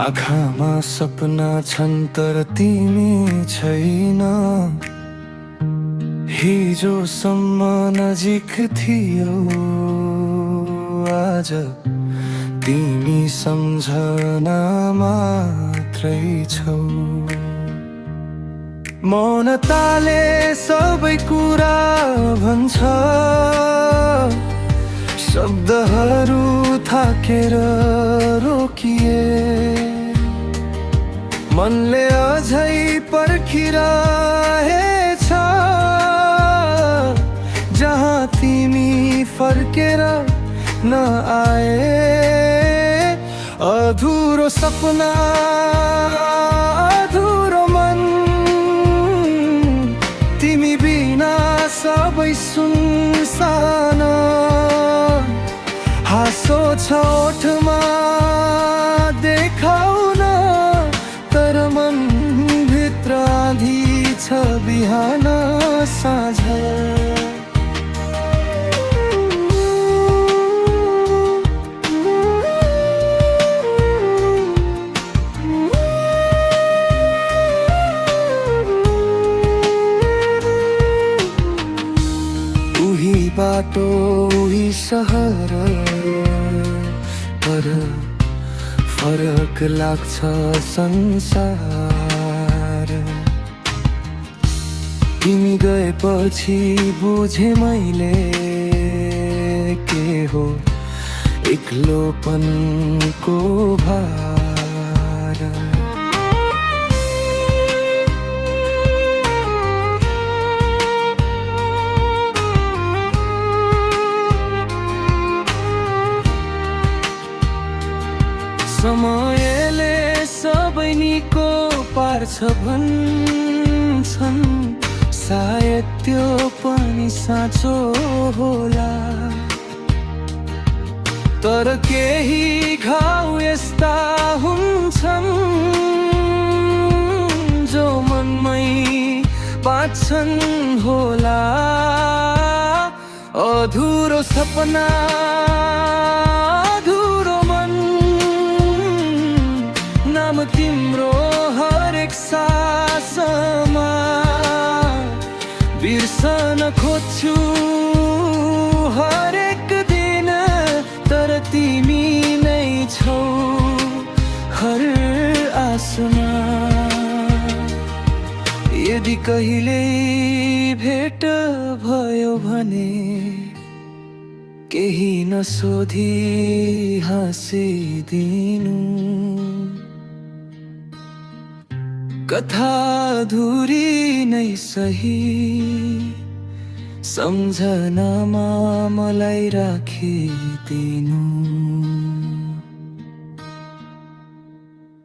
आँखामा सपना छन् तर तिमी छैन। हिजोसम्म नजिक थियो, आज तिमी सम्झना मात्रै छौ। मौनताले सबै कुरा भन्छ, शब्दहरू थाकेर रोकिए। मनले अझै पर्खिरहेछ, जहाँ तिमी फर्केर नआए। अधुरो सपना, अधुरो मन, तिमी बिना सबै सुनसान। हाँसो छ ओठमा देखाउन, तर मन भित्र आँधी छ बिहान साँझ। उही बाटो उही सहर, तर फरक लाग्छ संसार। तिमी गएपछि बुझे मैले के हो एक्लोपनको भार। समयले सबै निको पार्छ भन्छन्, सायद त्यो पनि साँचो होला। तर केही घाउ यस्ता हुन्छन्, जो मनमै बाँच्छन् होला। अधुरो सपना, अधुरो मन, नाम तिम्रो हरेक सासमा। बिर्सन खोज्छु हरेक दिन, तर तिमी नै छौ हर आसमा। यदि कहिले भेट भयो भने केही नसोधी हाँसिदिनु। कथा अधुरी नै सही, सम्झनामा मलाई राखिदिनु।